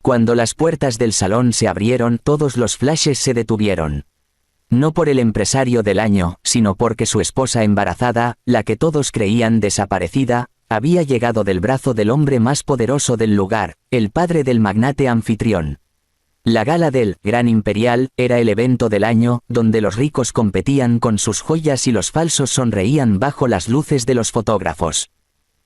Cuando las puertas del salón se abrieron, todos los flashes se detuvieron. No por el empresario del año, sino porque su esposa embarazada, la que todos creían desaparecida, había llegado del brazo del hombre más poderoso del lugar, el padre del magnate anfitrión. La gala del Gran Imperial era el evento del año, donde los ricos competían con sus joyas y los falsos sonreían bajo las luces de los fotógrafos.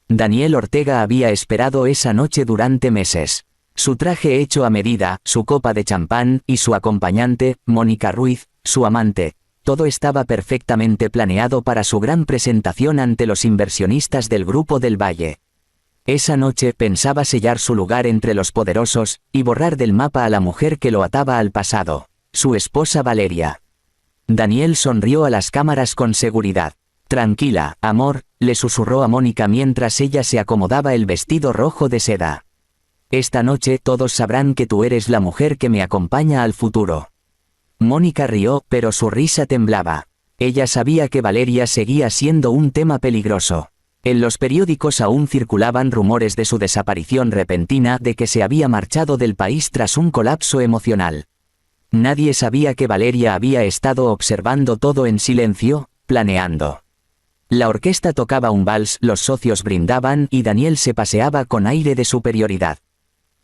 Daniel Ortega había esperado esa noche durante meses. Su traje hecho a medida, su copa de champán y su acompañante, Mónica Ruiz, su amante, todo estaba perfectamente planeado para su gran presentación ante los inversionistas del Grupo del Valle. Esa noche pensaba sellar su lugar entre los poderosos y borrar del mapa a la mujer que lo ataba al pasado, su esposa Valeria. Daniel sonrió a las cámaras con seguridad. Tranquila, amor, le susurró a Mónica mientras ella se acomodaba el vestido rojo de seda. Esta noche todos sabrán que tú eres la mujer que me acompaña al futuro. Mónica rió, pero su risa temblaba. Ella sabía que Valeria seguía siendo un tema peligroso. En los periódicos aún circulaban rumores de su desaparición repentina, de que se había marchado del país tras un colapso emocional. Nadie sabía que Valeria había estado observando todo en silencio, planeando. La orquesta tocaba un vals, los socios brindaban y Daniel se paseaba con aire de superioridad.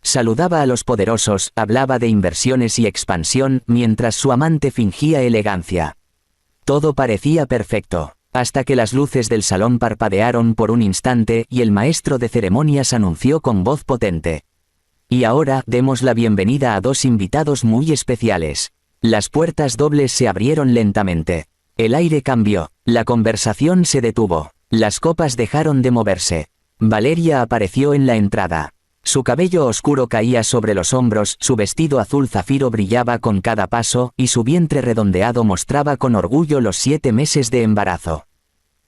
Saludaba a los poderosos, hablaba de inversiones y expansión, mientras su amante fingía elegancia. Todo parecía perfecto, hasta que las luces del salón parpadearon por un instante y el maestro de ceremonias anunció con voz potente. Y ahora, demos la bienvenida a dos invitados muy especiales. Las puertas dobles se abrieron lentamente. El aire cambió, la conversación se detuvo, las copas dejaron de moverse. Valeria apareció en la entrada. Su cabello oscuro caía sobre los hombros, su vestido azul zafiro brillaba con cada paso, y su vientre redondeado mostraba con orgullo los 7 meses de embarazo.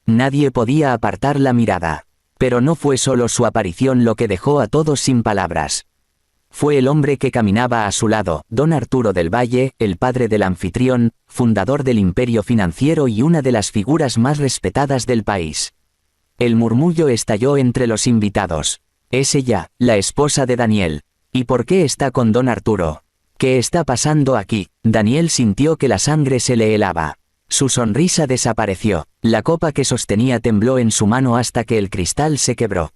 Nadie podía apartar la mirada. Pero no fue solo su aparición lo que dejó a todos sin palabras. Fue el hombre que caminaba a su lado, don Arturo del Valle, el padre del anfitrión, fundador del imperio financiero y una de las figuras más respetadas del país. El murmullo estalló entre los invitados. Es ella, la esposa de Daniel. ¿Y por qué está con don Arturo? ¿Qué está pasando aquí? Daniel sintió que la sangre se le helaba. Su sonrisa desapareció, la copa que sostenía tembló en su mano hasta que el cristal se quebró.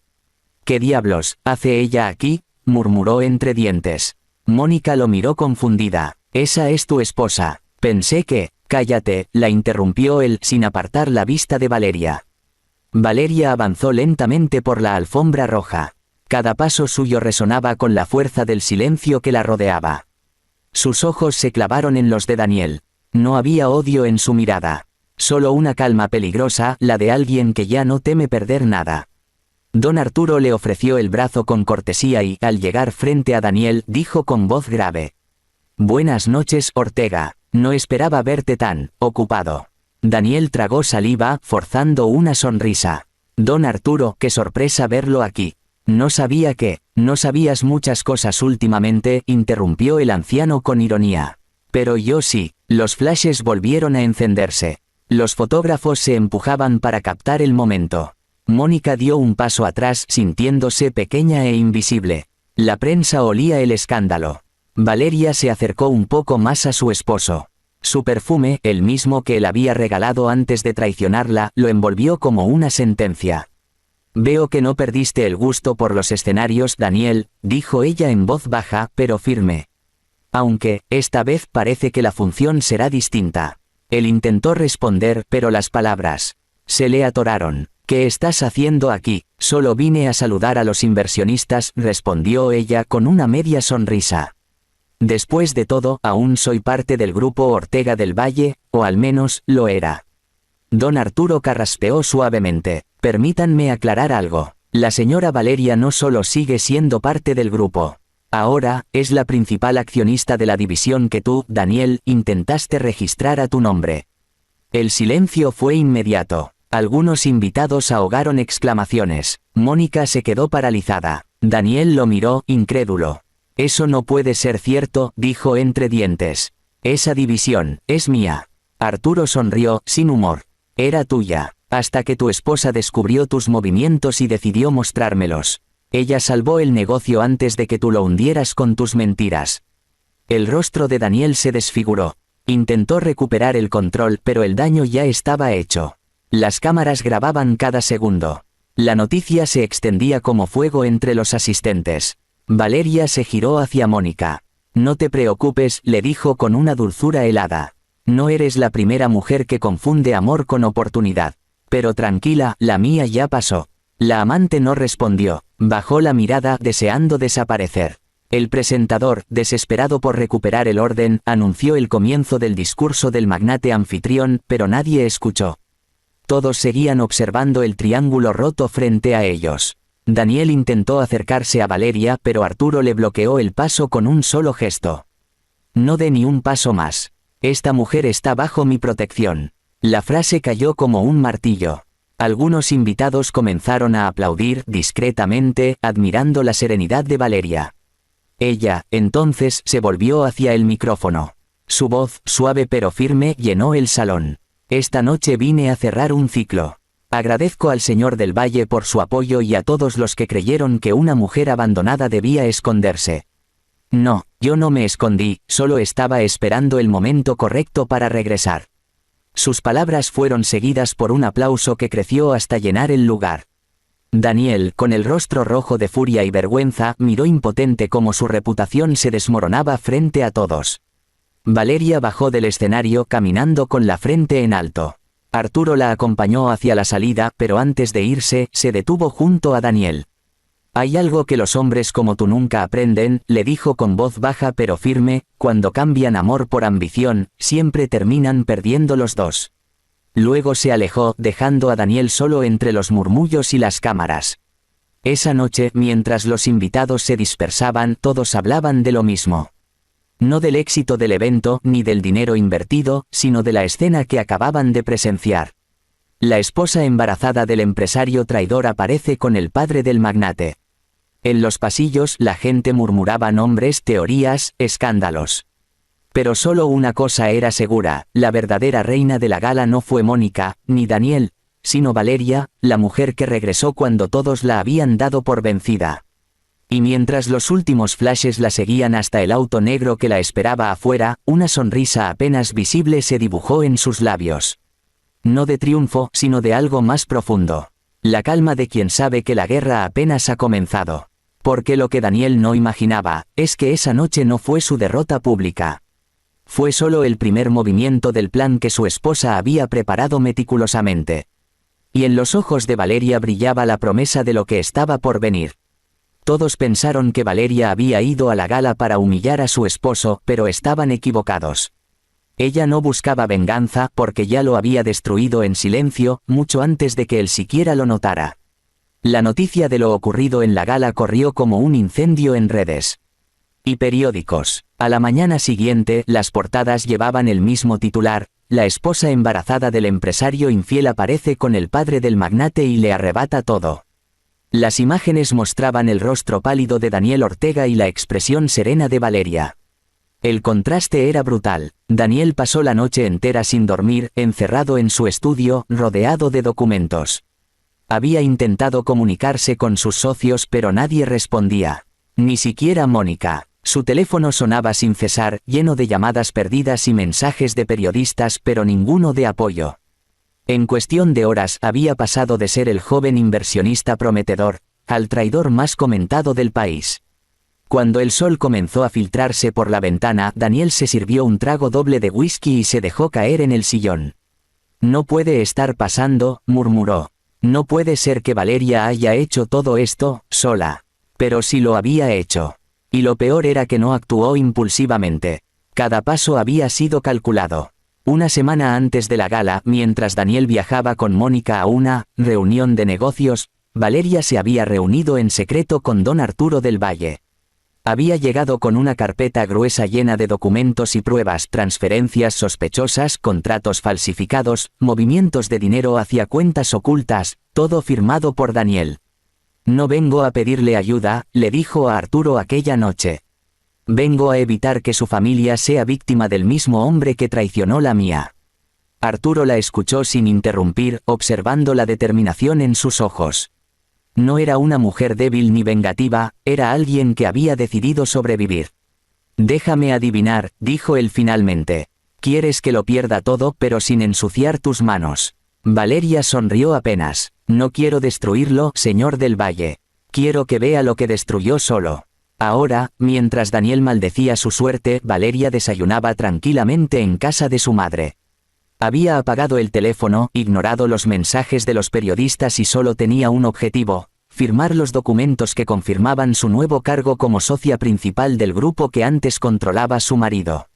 ¿Qué diablos hace ella aquí?, murmuró entre dientes. Mónica lo miró confundida. Esa es tu esposa. Pensé que... Cállate, la interrumpió él sin apartar la vista de Valeria. Valeria avanzó lentamente por la alfombra roja. Cada paso suyo resonaba con la fuerza del silencio que la rodeaba. Sus ojos se clavaron en los de Daniel. No había odio en su mirada. Solo una calma peligrosa, la de alguien que ya no teme perder nada. Don Arturo le ofreció el brazo con cortesía y, al llegar frente a Daniel, dijo con voz grave. Buenas noches, Ortega. No esperaba verte tan ocupado. Daniel tragó saliva, forzando una sonrisa. Don Arturo, qué sorpresa verlo aquí. No sabía que, no sabías muchas cosas últimamente, interrumpió el anciano con ironía. Pero yo sí. Los flashes volvieron a encenderse. Los fotógrafos se empujaban para captar el momento. Mónica dio un paso atrás, sintiéndose pequeña e invisible. La prensa olía el escándalo. Valeria se acercó un poco más a su esposo. Su perfume, el mismo que él había regalado antes de traicionarla, lo envolvió como una sentencia. Veo que no perdiste el gusto por los escenarios, Daniel, dijo ella en voz baja, pero firme. Aunque, esta vez parece que la función será distinta. Él intentó responder, pero las palabras se le atoraron. ¿Qué estás haciendo aquí? Solo vine a saludar a los inversionistas, respondió ella con una media sonrisa. Después de todo, aún soy parte del grupo Ortega del Valle, o al menos, lo era. Don Arturo carraspeó suavemente. Permítanme aclarar algo. La señora Valeria no solo sigue siendo parte del grupo. Ahora, es la principal accionista de la división que tú, Daniel, intentaste registrar a tu nombre. El silencio fue inmediato. Algunos invitados ahogaron exclamaciones. Mónica se quedó paralizada. Daniel lo miró, incrédulo. Eso no puede ser cierto, dijo entre dientes. Esa división, es mía. Arturo sonrió, sin humor. Era tuya, hasta que tu esposa descubrió tus movimientos y decidió mostrármelos. Ella salvó el negocio antes de que tú lo hundieras con tus mentiras. El rostro de Daniel se desfiguró. Intentó recuperar el control, pero el daño ya estaba hecho. Las cámaras grababan cada segundo. La noticia se extendía como fuego entre los asistentes. Valeria se giró hacia Mónica. No te preocupes, le dijo con una dulzura helada. No eres la primera mujer que confunde amor con oportunidad. Pero tranquila, la mía ya pasó. La amante no respondió, bajó la mirada deseando desaparecer. El presentador, desesperado por recuperar el orden, anunció el comienzo del discurso del magnate anfitrión, pero nadie escuchó. Todos seguían observando el triángulo roto frente a ellos. Daniel intentó acercarse a Valeria, pero Arturo le bloqueó el paso con un solo gesto. No dé ni un paso más. Esta mujer está bajo mi protección. La frase cayó como un martillo. Algunos invitados comenzaron a aplaudir discretamente, admirando la serenidad de Valeria. Ella, entonces, se volvió hacia el micrófono. Su voz, suave pero firme, llenó el salón. Esta noche vine a cerrar un ciclo. Agradezco al Señor del Valle por su apoyo y a todos los que creyeron que una mujer abandonada debía esconderse. No, yo no me escondí, solo estaba esperando el momento correcto para regresar. Sus palabras fueron seguidas por un aplauso que creció hasta llenar el lugar. Daniel, con el rostro rojo de furia y vergüenza, miró impotente cómo su reputación se desmoronaba frente a todos. Valeria bajó del escenario caminando con la frente en alto. Arturo la acompañó hacia la salida, pero antes de irse, se detuvo junto a Daniel. Hay algo que los hombres como tú nunca aprenden, le dijo con voz baja pero firme, cuando cambian amor por ambición, siempre terminan perdiendo los dos. Luego se alejó, dejando a Daniel solo entre los murmullos y las cámaras. Esa noche, mientras los invitados se dispersaban, todos hablaban de lo mismo. No del éxito del evento, ni del dinero invertido, sino de la escena que acababan de presenciar. La esposa embarazada del empresario traidor aparece con el padre del magnate. En los pasillos la gente murmuraba nombres, teorías, escándalos. Pero solo una cosa era segura, la verdadera reina de la gala no fue Mónica, ni Daniel, sino Valeria, la mujer que regresó cuando todos la habían dado por vencida. Y mientras los últimos flashes la seguían hasta el auto negro que la esperaba afuera, una sonrisa apenas visible se dibujó en sus labios. No de triunfo, sino de algo más profundo. La calma de quien sabe que la guerra apenas ha comenzado. Porque lo que Daniel no imaginaba, es que esa noche no fue su derrota pública. Fue solo el primer movimiento del plan que su esposa había preparado meticulosamente. Y en los ojos de Valeria brillaba la promesa de lo que estaba por venir. Todos pensaron que Valeria había ido a la gala para humillar a su esposo, pero estaban equivocados. Ella no buscaba venganza porque ya lo había destruido en silencio, mucho antes de que él siquiera lo notara. La noticia de lo ocurrido en la gala corrió como un incendio en redes y periódicos. A la mañana siguiente, las portadas llevaban el mismo titular: la esposa embarazada del empresario infiel aparece con el padre del magnate y le arrebata todo. Las imágenes mostraban el rostro pálido de Daniel Ortega y la expresión serena de Valeria. El contraste era brutal. Daniel pasó la noche entera sin dormir, encerrado en su estudio, rodeado de documentos. Había intentado comunicarse con sus socios pero nadie respondía. Ni siquiera Mónica. Su teléfono sonaba sin cesar, lleno de llamadas perdidas y mensajes de periodistas, pero ninguno de apoyo. En cuestión de horas había pasado de ser el joven inversionista prometedor, al traidor más comentado del país. Cuando el sol comenzó a filtrarse por la ventana, Daniel se sirvió un trago doble de whisky y se dejó caer en el sillón. No puede estar pasando, murmuró. No puede ser que Valeria haya hecho todo esto, sola. Pero sí lo había hecho. Y lo peor era que no actuó impulsivamente. Cada paso había sido calculado. Una semana antes de la gala, mientras Daniel viajaba con Mónica a una reunión de negocios, Valeria se había reunido en secreto con don Arturo del Valle. Había llegado con una carpeta gruesa llena de documentos y pruebas, transferencias sospechosas, contratos falsificados, movimientos de dinero hacia cuentas ocultas, todo firmado por Daniel. No vengo a pedirle ayuda, le dijo a Arturo aquella noche. Vengo a evitar que su familia sea víctima del mismo hombre que traicionó la mía. Arturo la escuchó sin interrumpir, observando la determinación en sus ojos. No era una mujer débil ni vengativa, era alguien que había decidido sobrevivir. Déjame adivinar, dijo él finalmente. Quieres que lo pierda todo pero sin ensuciar tus manos. Valeria sonrió apenas. No quiero destruirlo, señor del Valle. Quiero que vea lo que destruyó solo. Ahora, mientras Daniel maldecía su suerte, Valeria desayunaba tranquilamente en casa de su madre. Había apagado el teléfono, ignorado los mensajes de los periodistas y solo tenía un objetivo: firmar los documentos que confirmaban su nuevo cargo como socia principal del grupo que antes controlaba su marido.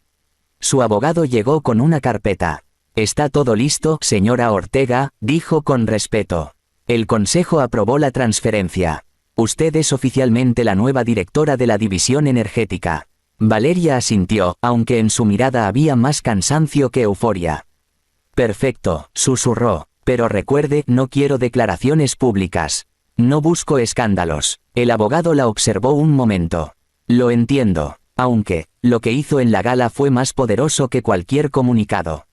Su abogado llegó con una carpeta. «Está todo listo, señora Ortega», dijo con respeto. El consejo aprobó la transferencia. Usted es oficialmente la nueva directora de la división energética. Valeria asintió, aunque en su mirada había más cansancio que euforia. Perfecto, susurró. Pero recuerde, no quiero declaraciones públicas. No busco escándalos. El abogado la observó un momento. Lo entiendo. Aunque, lo que hizo en la gala fue más poderoso que cualquier comunicado.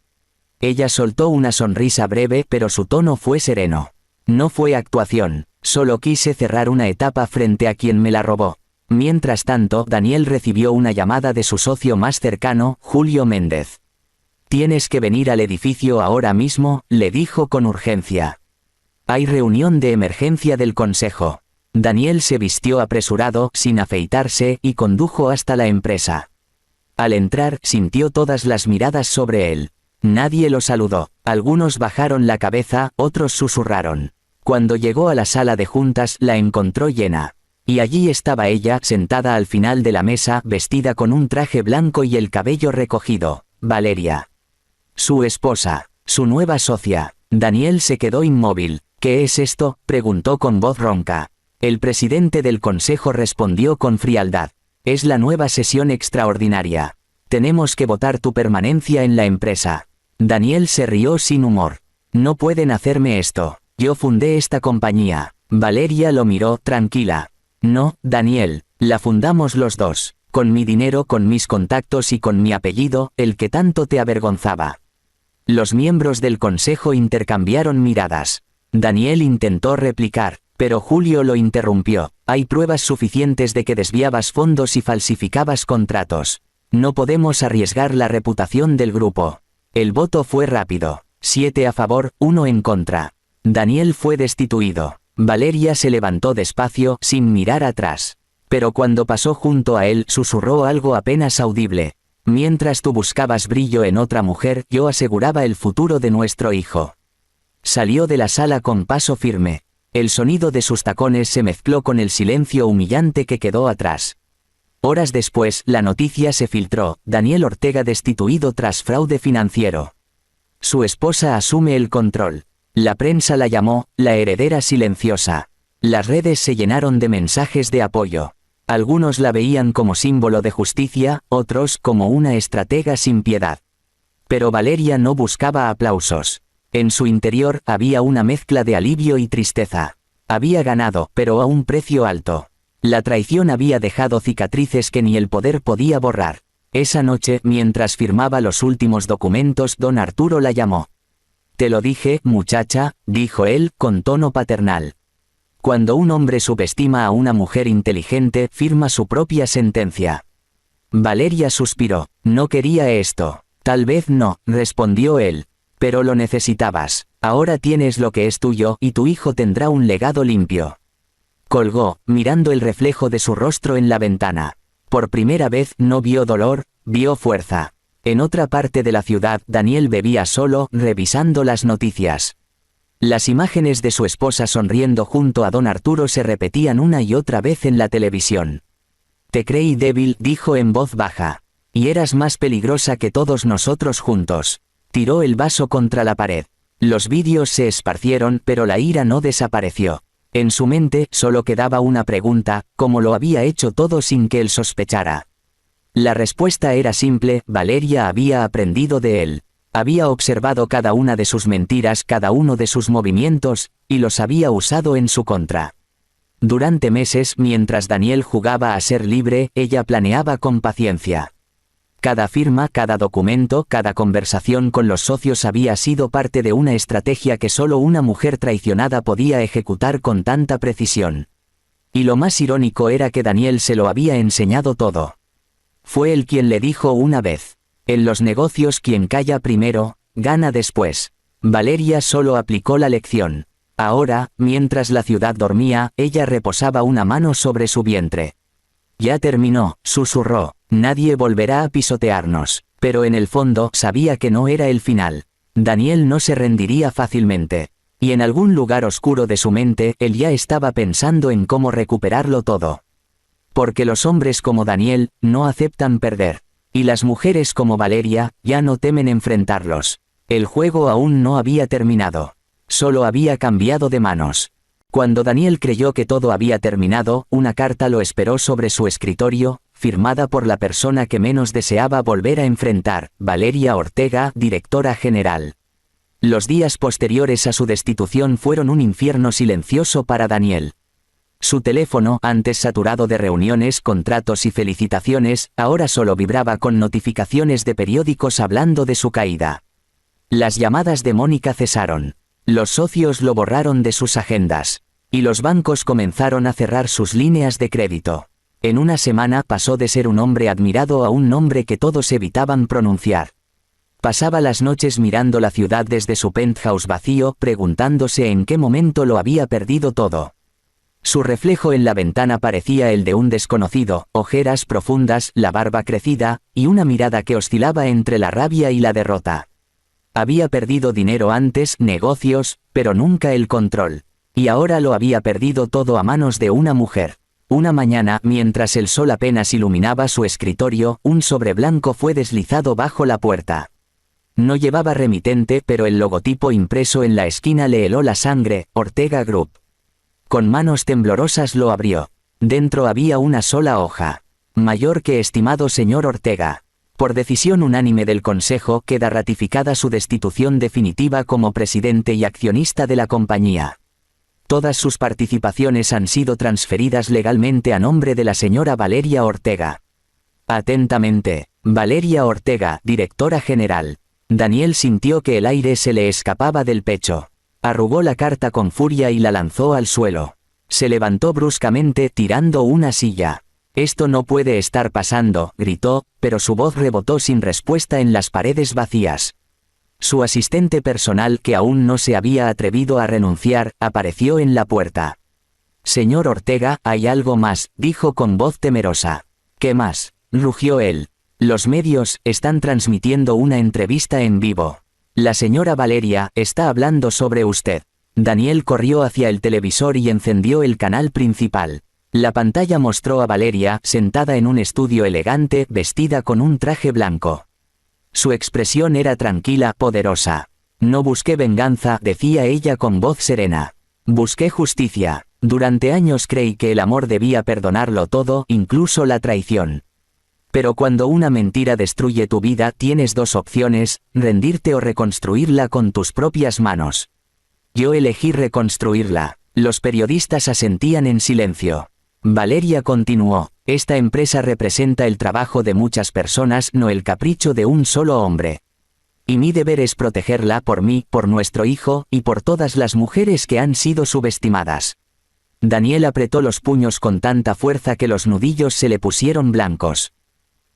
Ella soltó una sonrisa breve, pero su tono fue sereno. No fue actuación. Solo quise cerrar una etapa frente a quien me la robó. Mientras tanto, Daniel recibió una llamada de su socio más cercano, Julio Méndez. «Tienes que venir al edificio ahora mismo», le dijo con urgencia. «Hay reunión de emergencia del consejo». Daniel se vistió apresurado, sin afeitarse, y condujo hasta la empresa. Al entrar, sintió todas las miradas sobre él. Nadie lo saludó. Algunos bajaron la cabeza, otros susurraron. Cuando llegó a la sala de juntas, la encontró llena. Y allí estaba ella, sentada al final de la mesa, vestida con un traje blanco y el cabello recogido. Valeria. Su esposa. Su nueva socia. Daniel se quedó inmóvil. «¿Qué es esto?», preguntó con voz ronca. El presidente del consejo respondió con frialdad. «Es la nueva sesión extraordinaria. Tenemos que votar tu permanencia en la empresa». Daniel se rió sin humor. «No pueden hacerme esto. Yo fundé esta compañía». Valeria lo miró, tranquila. «No, Daniel, la fundamos los dos. Con mi dinero, con mis contactos y con mi apellido, el que tanto te avergonzaba». Los miembros del consejo intercambiaron miradas. Daniel intentó replicar, pero Julio lo interrumpió. «Hay pruebas suficientes de que desviabas fondos y falsificabas contratos. No podemos arriesgar la reputación del grupo». El voto fue rápido. 7 a favor, 1 en contra. Daniel fue destituido. Valeria se levantó despacio, sin mirar atrás. Pero cuando pasó junto a él, susurró algo apenas audible. «Mientras tú buscabas brillo en otra mujer, yo aseguraba el futuro de nuestro hijo». Salió de la sala con paso firme. El sonido de sus tacones se mezcló con el silencio humillante que quedó atrás. Horas después, la noticia se filtró: Daniel Ortega destituido tras fraude financiero. Su esposa asume el control. La prensa la llamó «la heredera silenciosa». Las redes se llenaron de mensajes de apoyo. Algunos la veían como símbolo de justicia, otros como una estratega sin piedad. Pero Valeria no buscaba aplausos. En su interior había una mezcla de alivio y tristeza. Había ganado, pero a un precio alto. La traición había dejado cicatrices que ni el poder podía borrar. Esa noche, mientras firmaba los últimos documentos, don Arturo la llamó. «Te lo dije, muchacha», dijo él, con tono paternal. Cuando un hombre subestima a una mujer inteligente, firma su propia sentencia. Valeria suspiró. «No quería esto». «Tal vez no», respondió él. «Pero lo necesitabas. Ahora tienes lo que es tuyo, y tu hijo tendrá un legado limpio». Colgó, mirando el reflejo de su rostro en la ventana. Por primera vez no vio dolor, vio fuerza. En otra parte de la ciudad, Daniel bebía solo, revisando las noticias. Las imágenes de su esposa sonriendo junto a don Arturo se repetían una y otra vez en la televisión. «Te creí débil», dijo en voz baja. «Y eras más peligrosa que todos nosotros juntos». Tiró el vaso contra la pared. Los vídeos se esparcieron, pero la ira no desapareció. En su mente solo quedaba una pregunta: ¿cómo lo había hecho todo sin que él sospechara? La respuesta era simple: Valeria había aprendido de él. Había observado cada una de sus mentiras, cada uno de sus movimientos, y los había usado en su contra. Durante meses, mientras Daniel jugaba a ser libre, ella planeaba con paciencia. Cada firma, cada documento, cada conversación con los socios había sido parte de una estrategia que solo una mujer traicionada podía ejecutar con tanta precisión. Y lo más irónico era que Daniel se lo había enseñado todo. Fue él quien le dijo una vez: en los negocios quien calla primero, gana después. Valeria solo aplicó la lección. Ahora, mientras la ciudad dormía, ella reposaba una mano sobre su vientre. Ya terminó, susurró. Nadie volverá a pisotearnos. Pero en el fondo sabía que no era el final. Daniel no se rendiría fácilmente. Y en algún lugar oscuro de su mente, él ya estaba pensando en cómo recuperarlo todo. Porque los hombres como Daniel, no aceptan perder. Y las mujeres como Valeria, ya no temen enfrentarlos. El juego aún no había terminado. Solo había cambiado de manos. Cuando Daniel creyó que todo había terminado, una carta lo esperó sobre su escritorio, firmada por la persona que menos deseaba volver a enfrentar, Valeria Ortega, directora general. Los días posteriores a su destitución fueron un infierno silencioso para Daniel. Su teléfono, antes saturado de reuniones, contratos y felicitaciones, ahora solo vibraba con notificaciones de periódicos hablando de su caída. Las llamadas de Mónica cesaron. Los socios lo borraron de sus agendas. Y los bancos comenzaron a cerrar sus líneas de crédito. En una semana pasó de ser un hombre admirado a un nombre que todos evitaban pronunciar. Pasaba las noches mirando la ciudad desde su penthouse vacío, preguntándose en qué momento lo había perdido todo. Su reflejo en la ventana parecía el de un desconocido, ojeras profundas, la barba crecida, y una mirada que oscilaba entre la rabia y la derrota. Había perdido dinero antes, negocios, pero nunca el control. Y ahora lo había perdido todo a manos de una mujer. Una mañana, mientras el sol apenas iluminaba su escritorio, un sobre blanco fue deslizado bajo la puerta. No llevaba remitente, pero el logotipo impreso en la esquina le heló la sangre: Ortega Group. Con manos temblorosas lo abrió. Dentro había una sola hoja. Mayor que estimado señor Ortega. Por decisión unánime del Consejo queda ratificada su destitución definitiva como presidente y accionista de la compañía. Todas sus participaciones han sido transferidas legalmente a nombre de la señora Valeria Ortega. Atentamente, Valeria Ortega, directora general. Daniel sintió que el aire se le escapaba del pecho. Arrugó la carta con furia y la lanzó al suelo. Se levantó bruscamente, tirando una silla. «Esto no puede estar pasando», gritó, pero su voz rebotó sin respuesta en las paredes vacías. Su asistente personal, que aún no se había atrevido a renunciar, apareció en la puerta. «Señor Ortega, hay algo más», dijo con voz temerosa. «¿Qué más?», rugió él. «Los medios están transmitiendo una entrevista en vivo. La señora Valeria está hablando sobre usted». Daniel corrió hacia el televisor y encendió el canal principal. La pantalla mostró a Valeria, sentada en un estudio elegante, vestida con un traje blanco. Su expresión era tranquila, poderosa. «No busqué venganza», decía ella con voz serena. «Busqué justicia. Durante años creí que el amor debía perdonarlo todo, incluso la traición. Pero cuando una mentira destruye tu vida, tienes dos opciones: rendirte o reconstruirla con tus propias manos. Yo elegí reconstruirla». Los periodistas asentían en silencio. Valeria continuó: «Esta empresa representa el trabajo de muchas personas, no el capricho de un solo hombre. Y mi deber es protegerla por mí, por nuestro hijo, y por todas las mujeres que han sido subestimadas». Daniel apretó los puños con tanta fuerza que los nudillos se le pusieron blancos.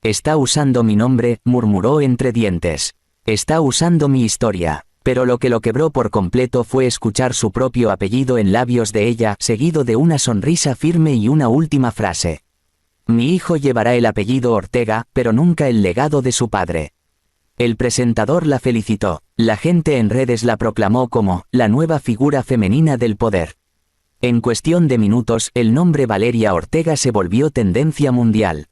«Está usando mi nombre», murmuró entre dientes. «Está usando mi historia». Pero lo que lo quebró por completo fue escuchar su propio apellido en labios de ella, seguido de una sonrisa firme y una última frase. «Mi hijo llevará el apellido Ortega, pero nunca el legado de su padre». El presentador la felicitó. La gente en redes la proclamó como la nueva figura femenina del poder. En cuestión de minutos, el nombre Valeria Ortega se volvió tendencia mundial.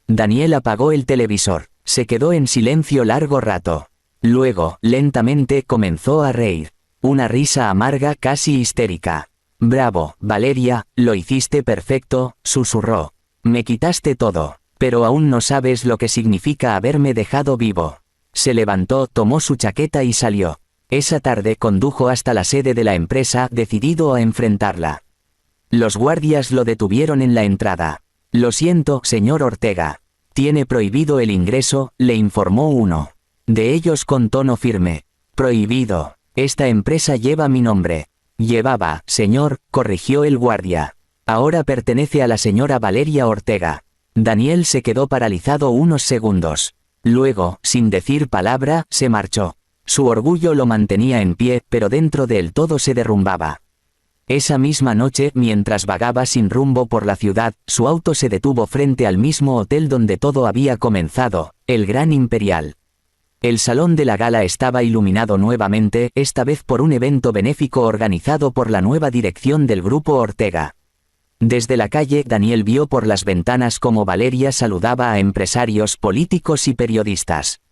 Daniel apagó el televisor. Se quedó en silencio largo rato. Luego, lentamente, comenzó a reír. Una risa amarga, casi histérica. «Bravo, Valeria, lo hiciste perfecto», susurró. «Me quitaste todo, pero aún no sabes lo que significa haberme dejado vivo». Se levantó, tomó su chaqueta y salió. Esa tarde condujo hasta la sede de la empresa, decidido a enfrentarla. Los guardias lo detuvieron en la entrada. «Lo siento, señor Ortega. Tiene prohibido el ingreso, le informó uno de ellos con tono firme. Prohibido. Esta empresa lleva mi nombre. Llevaba, señor, corrigió el guardia. Ahora pertenece a la señora Valeria Ortega. Daniel se quedó paralizado unos segundos. Luego, sin decir palabra, se marchó. Su orgullo lo mantenía en pie, pero dentro de él todo se derrumbaba. Esa misma noche, mientras vagaba sin rumbo por la ciudad, su auto se detuvo frente al mismo hotel donde todo había comenzado, el Gran Imperial. El salón de la gala estaba iluminado nuevamente, esta vez por un evento benéfico organizado por la nueva dirección del Grupo Ortega. Desde la calle, Daniel vio por las ventanas cómo Valeria saludaba a empresarios, políticos y periodistas.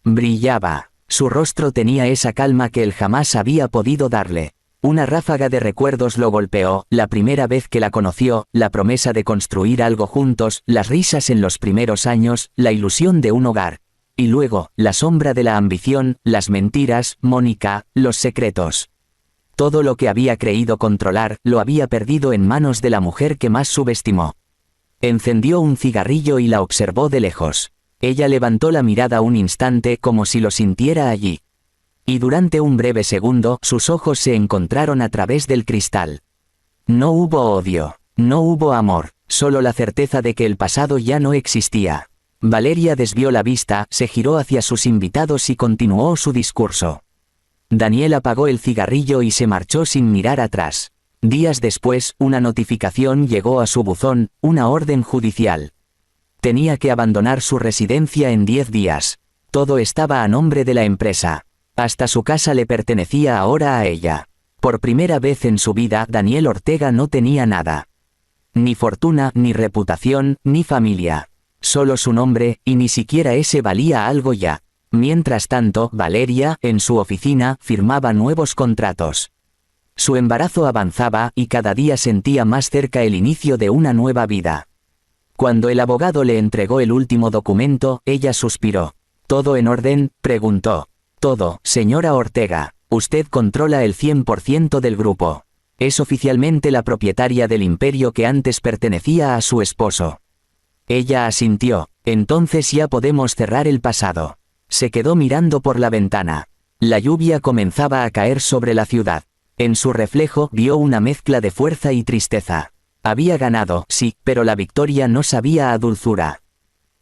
Brillaba. Su rostro tenía esa calma que él jamás había podido darle. Una ráfaga de recuerdos lo golpeó, la primera vez que la conoció, la promesa de construir algo juntos, las risas en los primeros años, la ilusión de un hogar. Y luego, la sombra de la ambición, las mentiras, Mónica, los secretos. Todo lo que había creído controlar, lo había perdido en manos de la mujer que más subestimó. Encendió un cigarrillo y la observó de lejos. Ella levantó la mirada un instante como si lo sintiera allí. Y durante un breve segundo, sus ojos se encontraron a través del cristal. No hubo odio, no hubo amor, solo la certeza de que el pasado ya no existía. Valeria desvió la vista, se giró hacia sus invitados y continuó su discurso. Daniel apagó el cigarrillo y se marchó sin mirar atrás. Días después, una notificación llegó a su buzón, una orden judicial. Tenía que abandonar su residencia en 10 días. Todo estaba a nombre de la empresa. Hasta su casa le pertenecía ahora a ella. Por primera vez en su vida, Daniel Ortega no tenía nada. Ni fortuna, ni reputación, ni familia. Solo su nombre, y ni siquiera ese valía algo ya. Mientras tanto, Valeria, en su oficina, firmaba nuevos contratos. Su embarazo avanzaba y cada día sentía más cerca el inicio de una nueva vida. Cuando el abogado le entregó el último documento, ella suspiró. ¿Todo en orden?, preguntó. Todo, señora Ortega. Usted controla el 100% del grupo. Es oficialmente la propietaria del imperio que antes pertenecía a su esposo. Ella asintió. Entonces ya podemos cerrar el pasado. Se quedó mirando por la ventana. La lluvia comenzaba a caer sobre la ciudad. En su reflejo vio una mezcla de fuerza y tristeza. Había ganado, sí, pero la victoria no sabía a dulzura.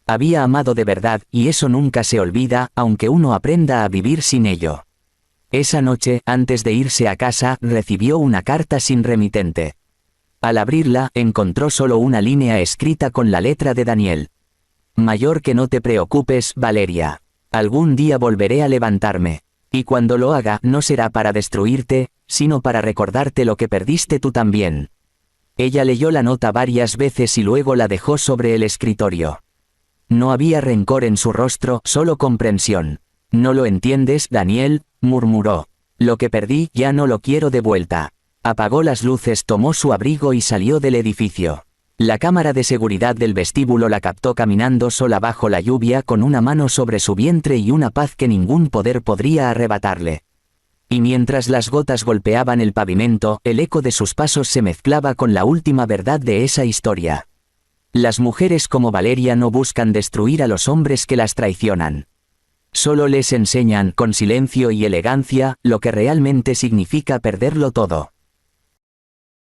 Había amado de verdad, y eso nunca se olvida, aunque uno aprenda a vivir sin ello. Esa noche, antes de irse a casa, recibió una carta sin remitente. Al abrirla, encontró solo una línea escrita con la letra de Daniel. Mayor que no te preocupes, Valeria. Algún día volveré a levantarme. Y cuando lo haga, no será para destruirte, sino para recordarte lo que perdiste tú también. Ella leyó la nota varias veces y luego la dejó sobre el escritorio. No había rencor en su rostro, solo comprensión. ¿No lo entiendes, Daniel?, murmuró. Lo que perdí, ya no lo quiero de vuelta. Apagó las luces, tomó su abrigo y salió del edificio. La cámara de seguridad del vestíbulo la captó caminando sola bajo la lluvia con una mano sobre su vientre y una paz que ningún poder podría arrebatarle. Y mientras las gotas golpeaban el pavimento, el eco de sus pasos se mezclaba con la última verdad de esa historia. Las mujeres como Valeria no buscan destruir a los hombres que las traicionan. Solo les enseñan, con silencio y elegancia, lo que realmente significa perderlo todo.